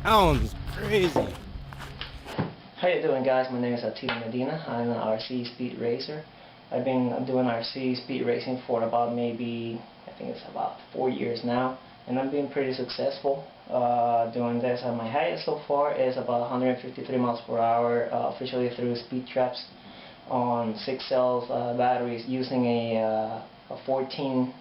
pounds. Crazy. How you doing, guys? My name is Tito Medina. I'm an RC speed racer. I've been doing RC speed racing for about maybe, I think it's about 4 years now, and I've been pretty successful doing this. My highest so far is about 153 miles per hour officially through speed traps on 6 cells batteries using a 14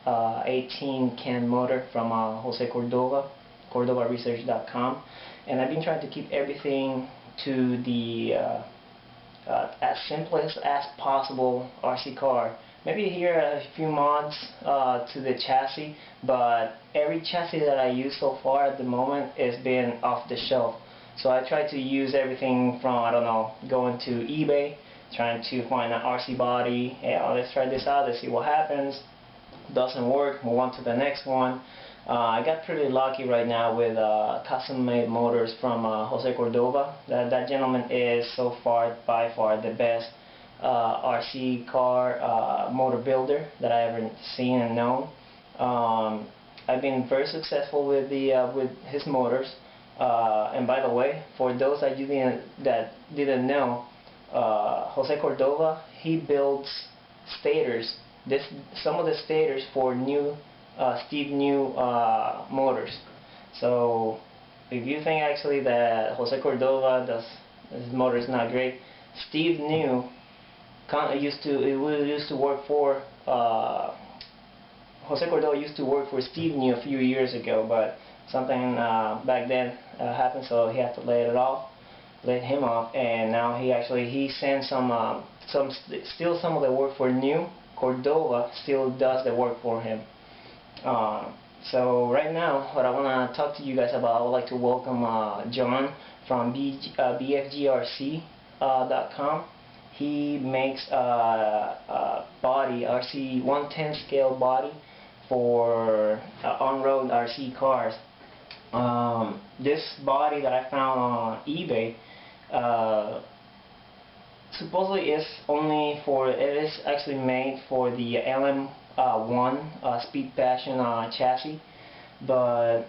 18 can motor from Jose Cordova, CordovaResearch.com, and I've been trying to keep everything to the as simplest as possible RC car. Maybe here a few mods to the chassis, but every chassis that I use so far at the moment is been off the shelf. So I try to use everything from, I don't know, going to eBay, trying to find an RC body. Yeah, let's try this out, let's see what happens. Doesn't work, move on to the next one. I got pretty lucky right now with custom-made motors from Jose Cordova. That gentleman is so far, by far, the best RC car motor builder that I ever seen and known. I've been very successful with his motors. And by the way, for those that didn't know, Jose Cordova, he builds stators. Some of the stators for new Steve New motors. So if you think actually that Jose Cordova his motor is not great, Steve New used to work for Jose Cordova used to work for Steve New a few years ago, but something back then happened, so he had to let him off, and now he sends still some of the work for New. Cordova still does the work for him. So right now, what I want to talk to you guys about, I would like to welcome John from BFGRC.com. He makes body, RC 110 scale body for on-road RC cars. This body that I found on eBay supposedly it is actually made for the LM1 Speed Passion chassis, but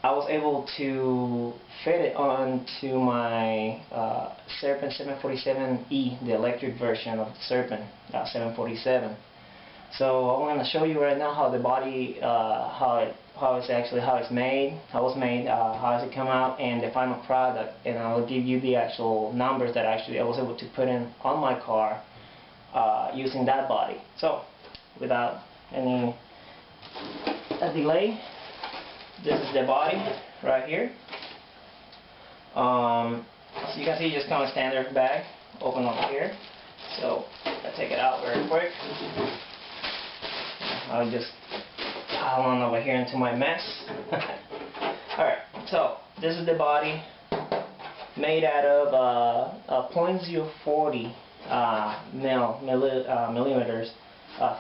I was able to fit it onto my Serpent 747E, the electric version of the Serpent 747. So I'm going to show you right now how the body, how it's made, how does it come out, and the final product, and I will give you the actual numbers that I was able to put in on my car using that body. So without any delay, this is the body right here. So you can see just kind of standard bag, open up here. So I take it out very quick. I'll just pile on over here into my mess. Alright, so this is the body made out of .040 millimeters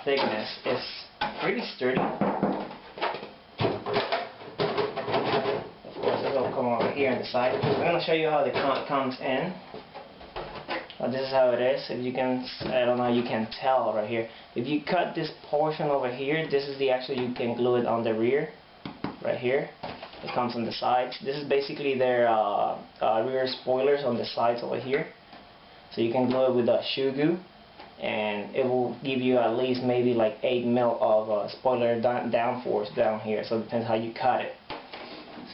thickness. It's pretty sturdy. Of course, it'll come over here on the side. I'm going to show you how it comes in. This is how it is. If you can, I don't know, you can tell right here. If you cut this portion over here, this is the you can glue it on the rear, right here. It comes on the sides. This is basically their rear spoilers on the sides over here. So you can glue it with a shoe glue, and it will give you at least maybe like 8 mil of spoiler downforce down here. So it depends how you cut it.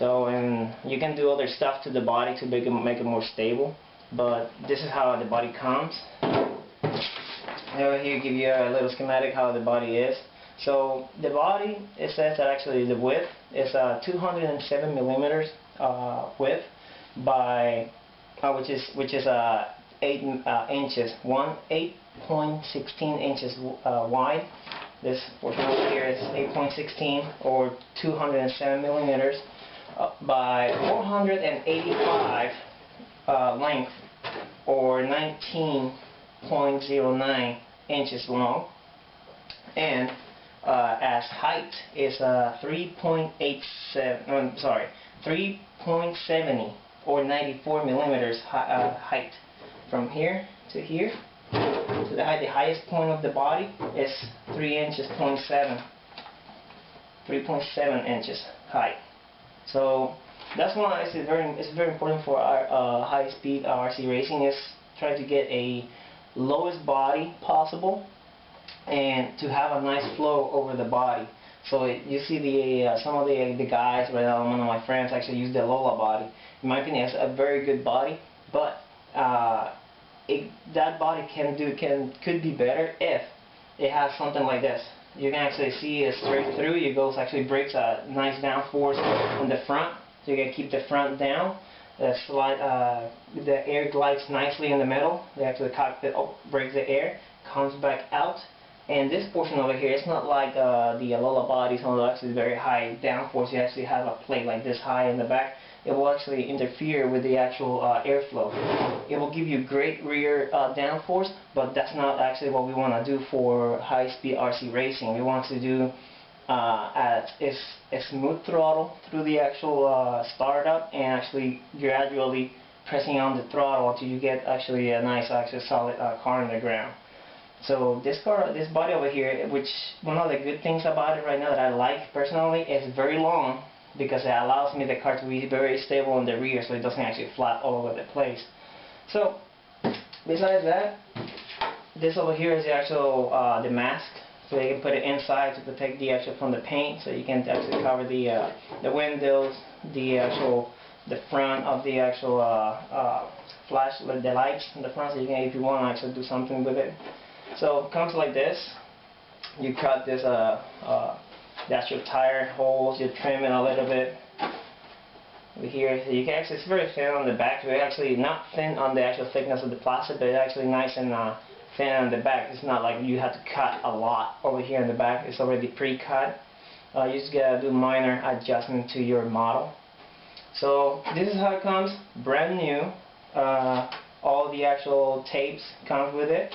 So and you can do other stuff to the body to make it more stable. But this is how the body comes. Over here, give you a little schematic how the body is. So the body, it says that actually the width is 207 millimeters width by which is 8 inches, 8.16 inches wide. This portion over here is 8.16 or 207 millimeters by 485 length, or 19.09 inches long, and as height is 3.70 or 94 millimeters height. From here to here, to the highest point of the body is 3.7 inches height. So that's why it's very important for our high-speed RC racing is try to get a lowest body possible and to have a nice flow over the body. So you see the some of the guys right now, one of my friends actually use the Lola body. In my opinion, it's a very good body, but that body could be better if it has something like this. You can actually see it straight through. It goes actually breaks a nice downforce on the front, so you can keep the front down. The air glides nicely in the middle. The cockpit breaks the air, comes back out. And this portion over here, it's not like the Lola bodies, although actually very high downforce. You actually have a plate like this high in the back. It will actually interfere with the actual airflow. It will give you great rear downforce, but that's not actually what we want to do for high-speed RC racing. We want to do a smooth throttle through the actual startup and actually gradually pressing on the throttle until you get actually a nice, actually solid car on the ground. So this body over here, which one of the good things about it right now that I like personally, is very long because it allows me the car to be very stable in the rear, so it doesn't actually flap all over the place. So besides that, this over here is the actual the mask, so you can put it inside to protect the actual from the paint, so you can actually cover the windows, the front of the actual flash, the lights in the front, so you can, if you want to actually do something with it. So it comes like this. You cut this the actual tire holes, you trim it a little bit over here. So you can actually, it's very thin on the back. It's actually not thin on the actual thickness of the plastic, but it's actually nice and thin on the back. It's not like you have to cut a lot over here in the back. It's already pre-cut. You just gotta do minor adjustment to your model. So this is how it comes, brand new. All the actual tapes comes with it.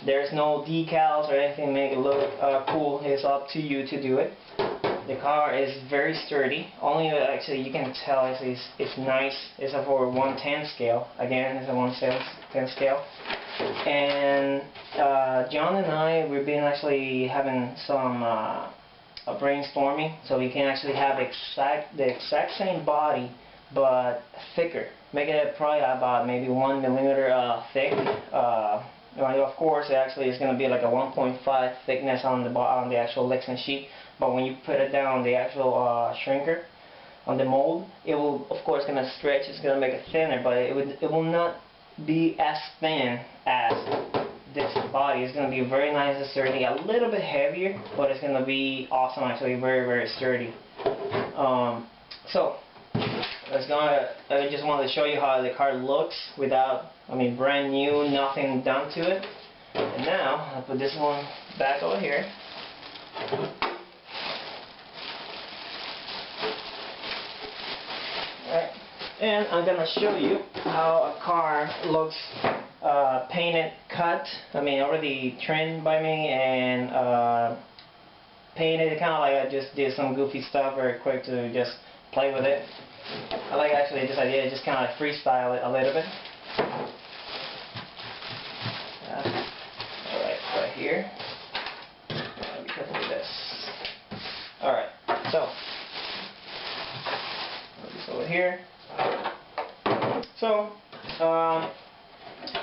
There's no decals or anything to make it look cool. It's up to you to do it. The car is very sturdy. Only actually you can tell it's nice. It's a for 1/10 scale. Again, it's a 1/10 scale. And John and I, we've been actually having some brainstorming, so we can actually have the exact same body but thicker. Make it probably about maybe 1 millimeter thick. Of course, it actually is going to be like a 1.5 thickness on the actual Lexan sheet, but when you put it down on the actual shrinker, on the mold, it will, of course, going to stretch. It's going to make it thinner, but it will not be as thin as this body. It's going to be very nice and sturdy, a little bit heavier, but it's going to be awesome. Actually, very, very sturdy. So I just wanted to show you how the car looks without, brand new, nothing done to it. And now I'll put this one back over here. Alright, and I'm gonna show you how a car looks painted, cut. Already trimmed by me and painted. Kind of like I just did some goofy stuff very quick to just play with it. I like actually this idea, just kind of like freestyle it a little bit. Alright, right here. Be careful with this. Alright, so put this over here. So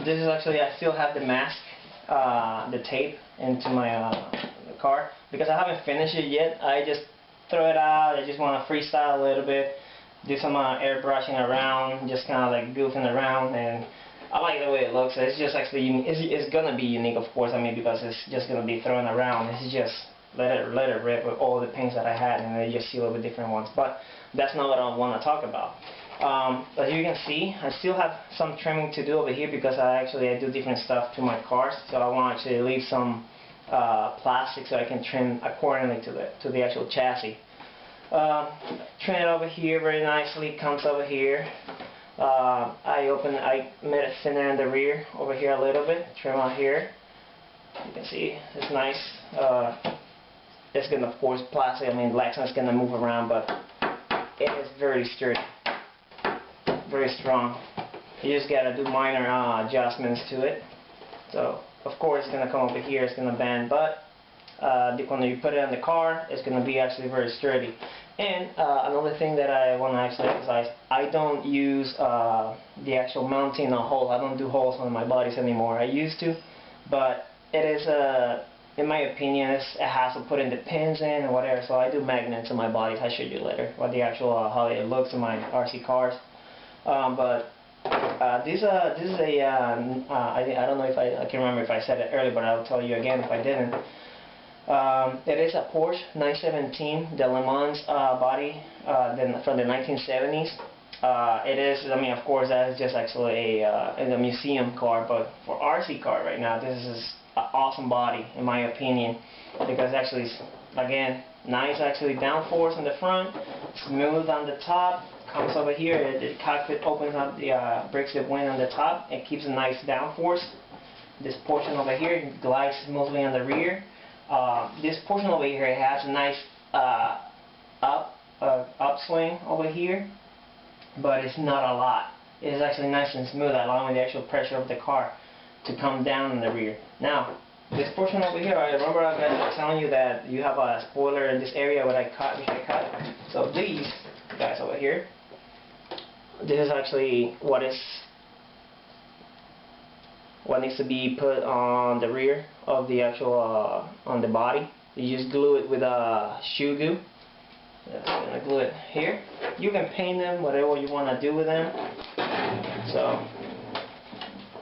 this is actually, I still have the mask, the tape into my the car because I haven't finished it yet. I just throw it out. I just want to freestyle a little bit. Do some airbrushing around, just kind of like goofing around, and I like the way it looks. It's just actually unique. It's gonna be unique, of course. Because it's just gonna be thrown around. It's just let it rip with all the paints that I had, and then just seal it with different ones. But that's not what I want to talk about. As you can see, I still have some trimming to do over here because I do different stuff to my cars. So I want to actually leave some plastic so I can trim accordingly to the actual chassis. Trim it over here very nicely, comes over here. I made it thinner in the rear over here a little bit, trim out here. You can see it's nice. It's going to, of course, plastic. Lexan is going to move around, but it is very sturdy, very strong. You just got to do minor adjustments to it. So, of course, it's going to come over here, it's going to bend, but when you put it in the car, it's going to be actually very sturdy. And another thing that I want to actually emphasize, I don't use the actual mounting on holes. I don't do holes on my bodies anymore. I used to, but it is in my opinion, it has to put in the pins in or whatever. So I do magnets on my bodies. I show you later what the actual how it looks in my RC cars. This is a I don't know if I can't remember if I said it earlier, but I'll tell you again if I didn't. It is a Porsche 917, the Le Mans body from the 1970s. It is, I mean, of course, that is just actually a museum car, but for RC car right now, this is an awesome body, in my opinion, because actually, again, nice actually downforce in the front, smooth on the top, comes over here, the cockpit opens up, breaks the wind on the top, it keeps a nice downforce. This portion over here glides smoothly on the rear. This portion over here has a nice upswing over here, but it's not a lot. It is actually nice and smooth, allowing the actual pressure of the car to come down in the rear. Now, this portion over here, I remember I was telling you that you have a spoiler in this area which I cut. So these guys over here, this is actually what needs to be put on the rear of the actual on the body. You just glue it with a shoe glue. I'm gonna glue it here. You can paint them whatever you want to do with them. So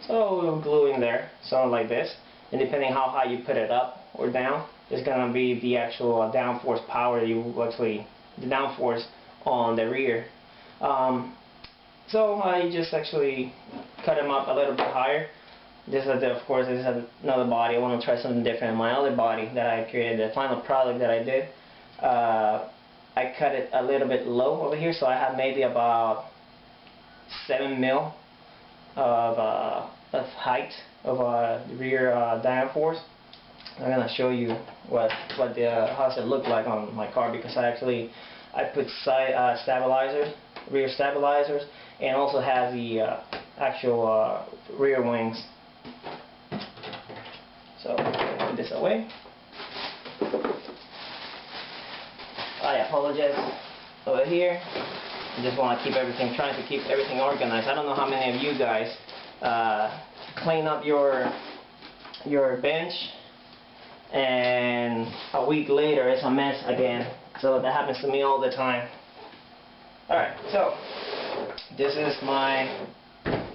we'll glue in there, something like this. And depending how high you put it up or down, it's gonna be the actual downforce power the downforce on the rear. So I just actually cut them up a little bit higher. This is of course this is another body. I want to try something different. My other body that I created, the final product that I did, I cut it a little bit low over here, so I have maybe about 7 mil of height of rear downforce. I'm gonna show you how does it look like on my car, because I put side stabilizers, rear stabilizers, and also has the actual rear wings. So put this away. I apologize over here. I just want to keep everything, trying to keep everything organized. I don't know how many of you guys clean up your bench and a week later it's a mess again. So that happens to me all the time. Alright, so this is my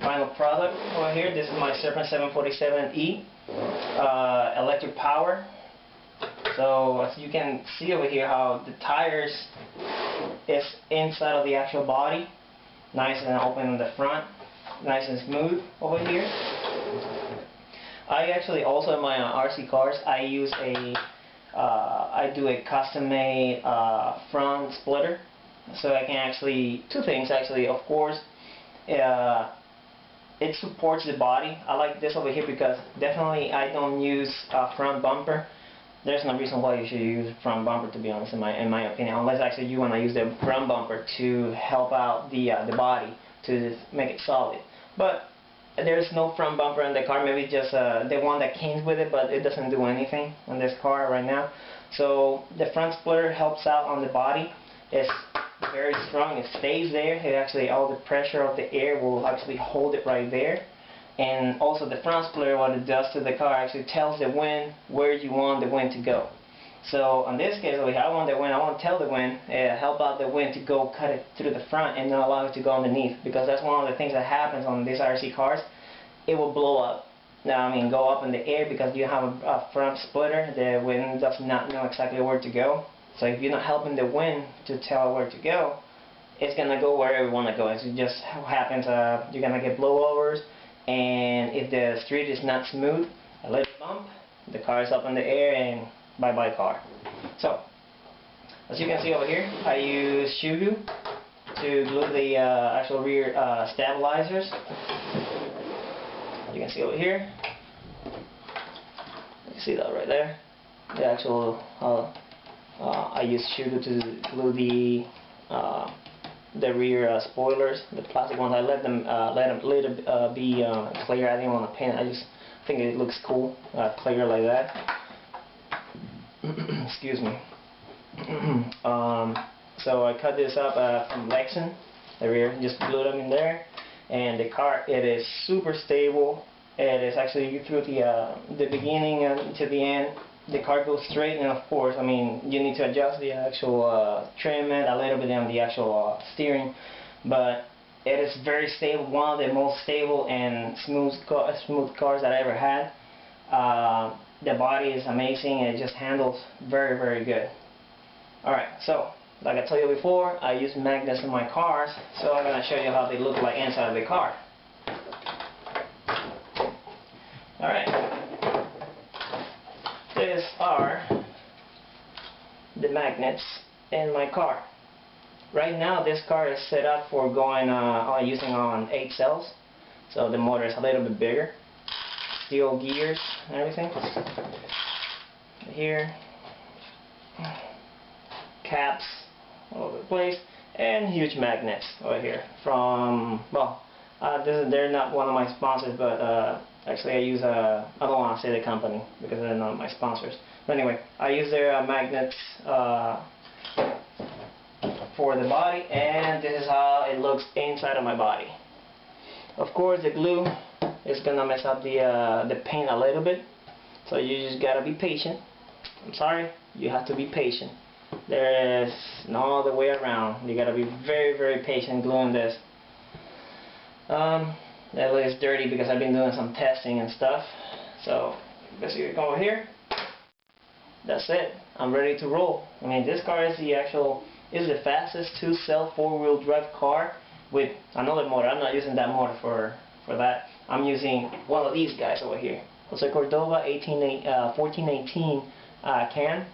final product over here. This is my Serpent 747E electric power. So as you can see over here how the tires is inside of the actual body, nice and open in the front, nice and smooth over here. I actually also in my RC cars I use I do a custom made front splitter, so I can actually two things actually. Of course, it supports the body. I like this over here because definitely I don't use a front bumper. There's no reason why you should use front bumper, to be honest, in my opinion, unless actually you want to use the front bumper to help out the body to make it solid. But there's no front bumper in the car, maybe just the one that came with it, but it doesn't do anything on this car right now. So the front splitter helps out on the body. It's very strong, it stays there. It actually, all the pressure of the air will actually hold it right there. And also the front splitter, what it does to the car, actually tells the wind where you want the wind to go. So in this case over here, I want to tell the wind, help out the wind to go cut it through the front and not allow it to go underneath, because that's one of the things that happens on these RC cars. It will blow up. Now, I mean, go up in the air because you have a front splitter. The wind does not know exactly where to go. So if you're not helping the wind to tell where to go, it's gonna go wherever you want to go. It just happens you're gonna get blowovers. And if the street is not smooth, a little bump, the car is up in the air and bye-bye car. So, as you can see over here, I use shoe glue to glue the actual rear stabilizers. You can see over here. You can see that right there. The actual, I use shoe glue to glue the rear spoilers, the plastic ones. I let them be clear. I didn't want to paint it. I just think it looks cool, clear like that. Excuse me. So I cut this up from Lexan, the rear, just glue them in there, and the car, it is super stable. It is actually through the beginning and to the end. The car goes straight, and of course, I mean, you need to adjust the actual trim a little bit on the actual steering, but it is very stable. One of the most stable and smooth cars that I ever had. The body is amazing. It just handles very, very good. Alright, so like I told you before, I use magnets in my cars, so I'm going to show you how they look like inside of the car. Alright, these are the magnets in my car. Right now this car is set up for going using on 8 cells, so the motor is a little bit bigger. Steel gears and everything. Here, caps all over the place, and huge magnets over here from, well, they're not one of my sponsors, but actually I use I don't want to say the company because they're not my sponsors, but anyway, I use their magnets for the body, and this is how it looks inside of my body. Of course, the glue is gonna mess up the paint a little bit, so you just gotta be patient. I'm sorry, you have to be patient. There is no other way around. You gotta be very, very patient gluing this. That looks dirty because I've been doing some testing and stuff. So let's see, go over here. That's it. I'm ready to roll. I mean, this car is the fastest 2-cell 4-wheel drive car with another motor. I'm not using that motor for that. I'm using one of these guys over here. Jose Cordova 1418 can.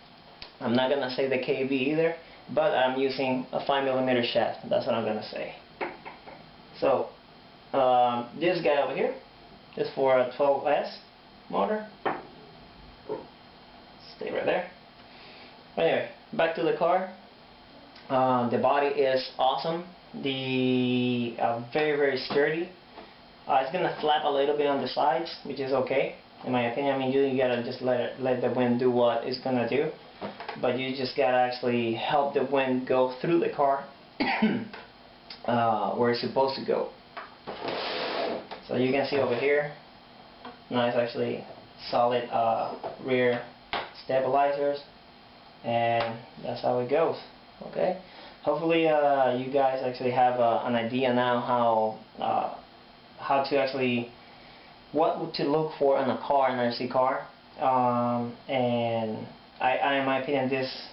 I'm not gonna say the KB either, but I'm using a 5mm shaft. That's what I'm gonna say. So this guy over here is for a 12S motor. Stay right there. Anyway, back to the car. The body is awesome. The very, very sturdy. It's gonna flap a little bit on the sides, which is okay, in my opinion. I mean, you gotta just let the wind do what it's gonna do, but you just gotta actually help the wind go through the car where it's supposed to go. So you can see over here, nice, actually solid rear stabilizers, and that's how it goes. Okay. Hopefully, you guys actually have an idea now how to actually, what to look for in a car, an RC car, and in my opinion, this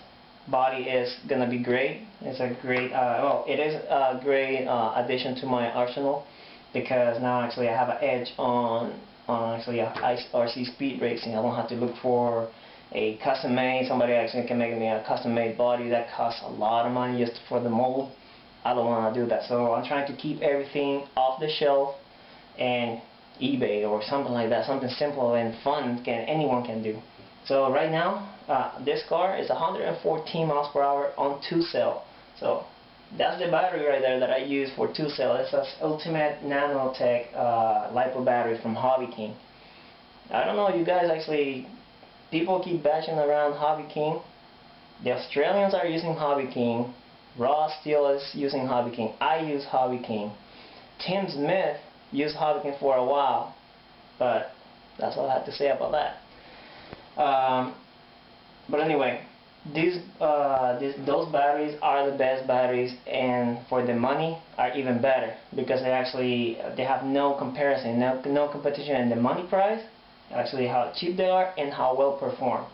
body is gonna be great. It's a great, well, it is a great addition to my arsenal, because now actually I have an edge on actually RC speed racing. I don't have to look for a custom made. Somebody actually can make me a custom made body that costs a lot of money just for the mold. I don't want to do that, so I'm trying to keep everything off the shelf and eBay or something like that, something simple and fun anyone can do. So right now, this car is 114 miles per hour on 2-cell. So that's the battery right there that I use for 2-cell. It's an Ultimate Nanotech LiPo battery from Hobby King. I don't know, you guys actually, people keep bashing around Hobby King. The Australians are using Hobby King. Raw Steel is using Hobby King. I use Hobby King. Tim Smith used Hobby King for a while, but that's all I have to say about that. But anyway, those batteries are the best batteries, and for the money are even better, because they have no comparison, no competition in the money price, actually how cheap they are and how well performed.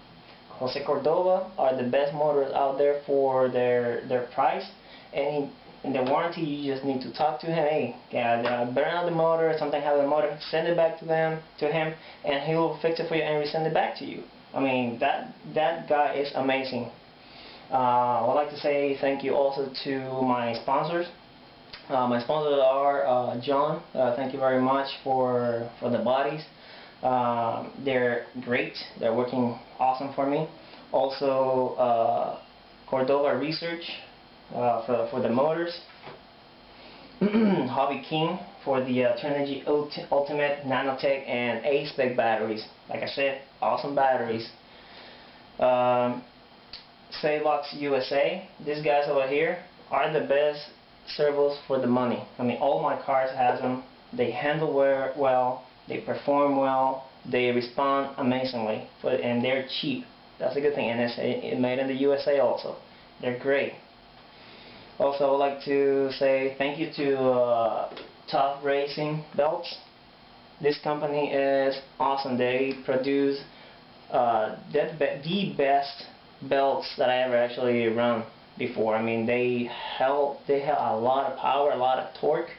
Jose Cordova are the best motors out there for their price, and in the warranty you just need to talk to him. Hey, burn out the motor, something happen with the motor, send it back to him, and he will fix it for you and resend it back to you. I mean, that guy is amazing. I would like to say thank you also to my sponsors. My sponsors are John. Thank you very much for the bodies. They're great. They're working awesome for me. Also, Cordova Research for the motors. Hobby King for the Trinergy Ultimate Nanotech and A-Spec batteries. Like I said, awesome batteries. Savox USA. These guys over here are the best servos for the money. I mean, all my cars has them. They handle well, they perform well, they respond amazingly, and they're cheap. That's a good thing, and it's made in the USA also. They're great. Also, I would like to say thank you to Top Racing Belts. This company is awesome. They produce the best belts that I ever actually run before. I mean, they have a lot of power, a lot of torque.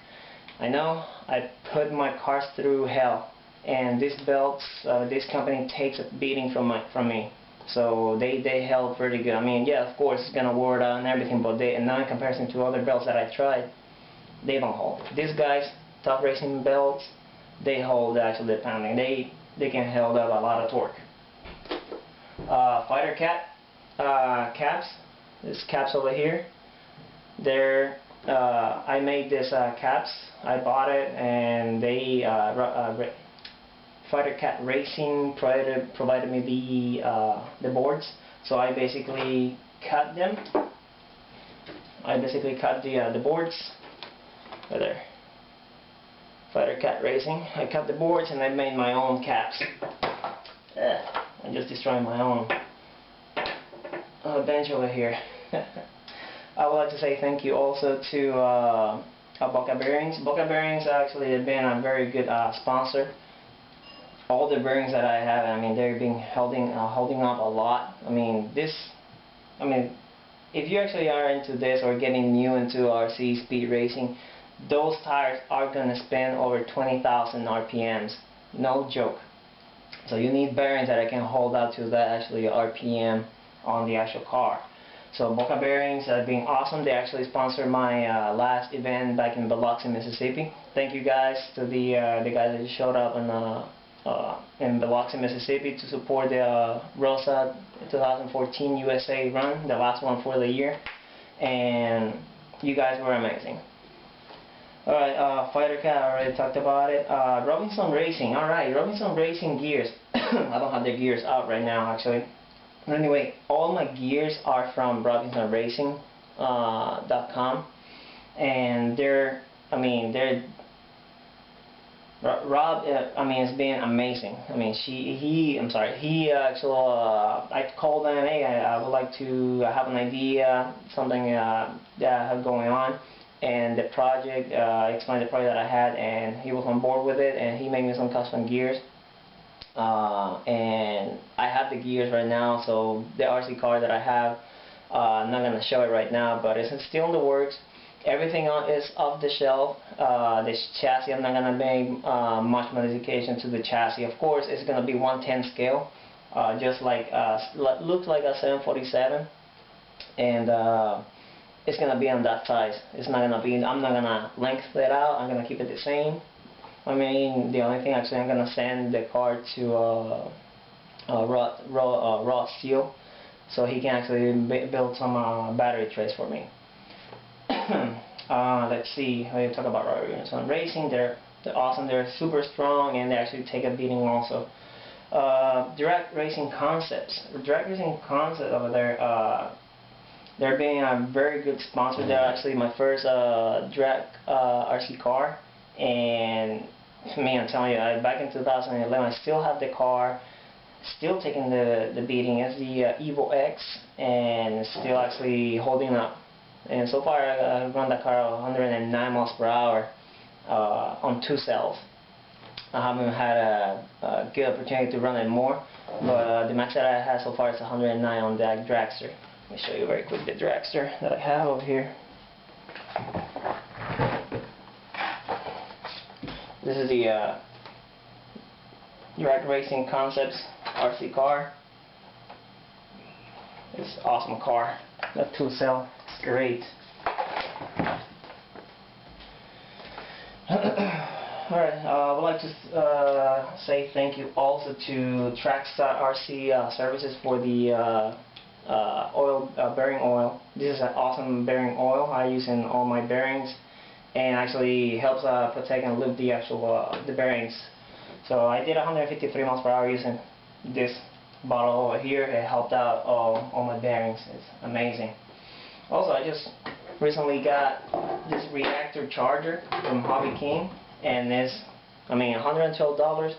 I know I put my cars through hell, and these belts, this company takes a beating from me. So they held pretty good. I mean, yeah, of course it's gonna wear out and everything, but and now in comparison to other belts that I tried, they don't hold. These guys, Top Racing belts, they hold actually the pounding. They can hold up a lot of torque. Fighter caps. This caps over here. They're I made this caps. I bought it, and they Fighter Cat Racing provided me the boards. So I basically cut them. I basically cut the boards. Right there. Fighter Cat Racing. I cut the boards and I made my own caps. I'm just destroying my own bench over here. I would like to say thank you also to Boca Bearings. Boca Bearings actually have been a very good sponsor. All the bearings that I have, I mean, they're being holding up a lot. I mean, if you actually are into this or getting new into RC speed racing, those tires are gonna spin over 20,000 RPMs. No joke. So you need bearings that can hold up to that actually RPM on the actual car. So Boca Bearings have been awesome. They actually sponsored my last event back in Biloxi, Mississippi. Thank you guys to the guys that showed up in Biloxi, Mississippi to support the Rosa 2014 USA run, the last one for the year, and you guys were amazing. Alright, Fighter Cat, I already talked about it. Robinson Racing, alright, Robinson Racing gears. I don't have the gears out right now actually. But anyway, all my gears are from RobinsonRacing.com, and Rob, it's been amazing. I mean, he actually, I called him, hey, I would like to have an idea, something that I have going on, and the project, I explained the project that I had, and he was on board with it, and he made me some custom gears. And I have the gears right now, so the RC car that I have, I'm not going to show it right now, but it's still in the works. Everything is off the shelf. This chassis, I'm not going to make much modification to the chassis. Of course, it's going to be 1/10 scale, just like looks like a 747, and it's going to be on that size. It's not going to be. I'm not going to lengthen it out. I'm going to keep it the same. I mean, the only thing actually, I'm going to send the car to raw steel, so he can actually build some battery trays for me. Let's see, I talk about Robinson Racing. They're awesome. They're super strong, and they actually take a beating also. Direct Racing Concepts. Direct Racing Concepts over there. They're being a very good sponsor. They're actually my first direct RC car, and man, I'm telling you, back in 2011, I still have the car, still taking the beating. It's the Evo X, and it's still actually holding up. And so far, I run the car 109 miles per hour on 2 cells. I haven't had a good opportunity to run it more, but the max that I have so far is 109 on that dragster. Let me show you very quick the dragster that I have over here. This is the Direct Racing Concepts RC car. It's an awesome car. That 2-cell, it's great. Alright, I would like to say thank you also to Trackstar RC Services for the bearing oil. This is an awesome bearing oil I use in all my bearings, and actually helps protect and lube the actual the bearings. So I did 153 miles per hour using this bottle over here. It helped out all my bearings. It's amazing. Also, I just recently got this reactor charger from Hobby King, and it's, I mean, $112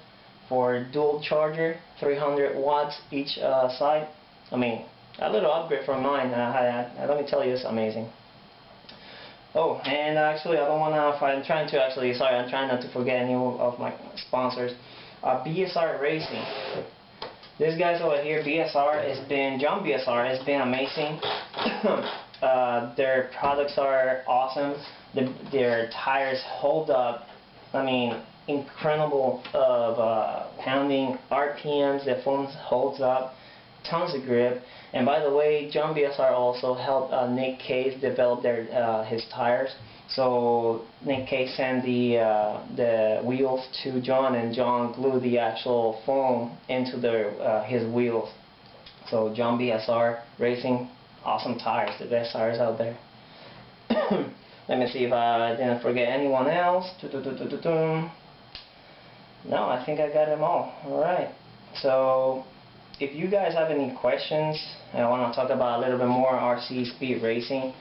for dual charger, 300 watts each side. I mean, a little upgrade from mine. Let me tell you, it's amazing. Oh, and actually, I'm trying not to forget any of my sponsors. BSR Racing. This guy's over here, John BSR, has been amazing. Their products are awesome. Their tires hold up. I mean, incredible of pounding RPMs. The foam holds up. Tons of grip. And by the way, John BSR also helped Nick Case develop his tires. So Nick Case sent the wheels to John, and John glued the actual foam into his wheels. So John BSR Racing, awesome tires, the best tires out there. Let me see if I didn't forget anyone else. No, I think I got them all. Alright. So if you guys have any questions, and I want to talk about a little bit more RC speed racing,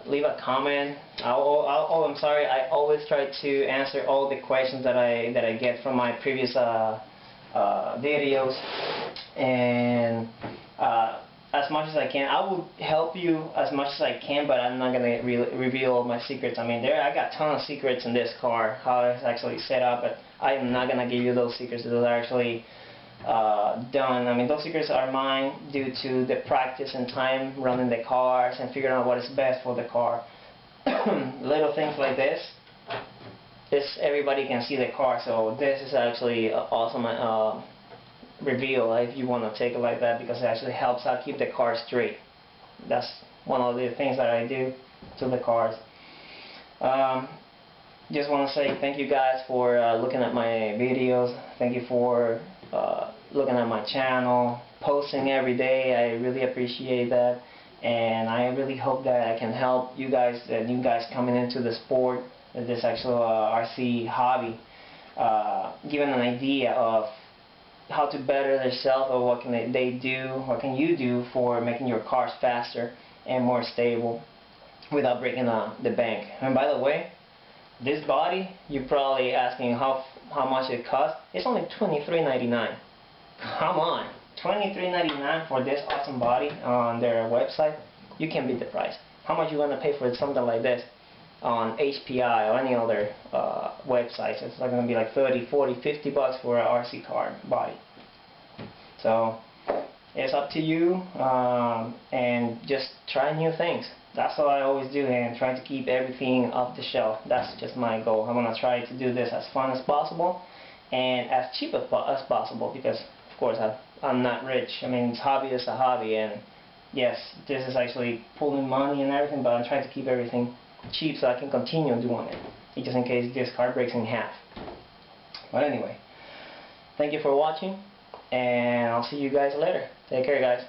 leave a comment. I'm sorry, I always try to answer all the questions that I get from my previous videos, and as much as I can, I will help you as much as I can, but I'm not going to reveal all my secrets. I mean, I got a ton of secrets in this car, how it's actually set up, but I am not going to give you those secrets. Those are actually done. I mean, those secrets are mine due to the practice and time running the cars and figuring out what is best for the car. Little things like this, everybody can see the car, so this is actually awesome reveal if you want to take it like that, because it actually helps out keep the car straight. That's one of the things that I do to the cars. Just want to say thank you guys for looking at my videos. Thank you for looking at my channel, posting every day. I really appreciate that, and I really hope that I can help you guys, new guys coming into the sport, this actual RC hobby, give them an idea of how to better themselves, or what can you do for making your cars faster and more stable without breaking the bank. And by the way, this body, you're probably asking how much it costs. It's only $23.99. Come on, $23.99 for this awesome body on their website. You can beat the price. How much you want to pay for something like this on HPI or any other websites? It's like going to be like 30, 40, 50 bucks for an RC car body. So it's up to you, and just try new things. That's what I always do, and try to keep everything off the shelf. That's just my goal. I'm going to try to do this as fun as possible and as cheap as possible, because of course I'm not rich. I mean, hobby is a hobby, and yes, this is actually pulling money and everything, but I'm trying to keep everything cheap so I can continue doing it, just in case this car breaks in half. But anyway, thank you for watching, and I'll see you guys later. Take care, guys.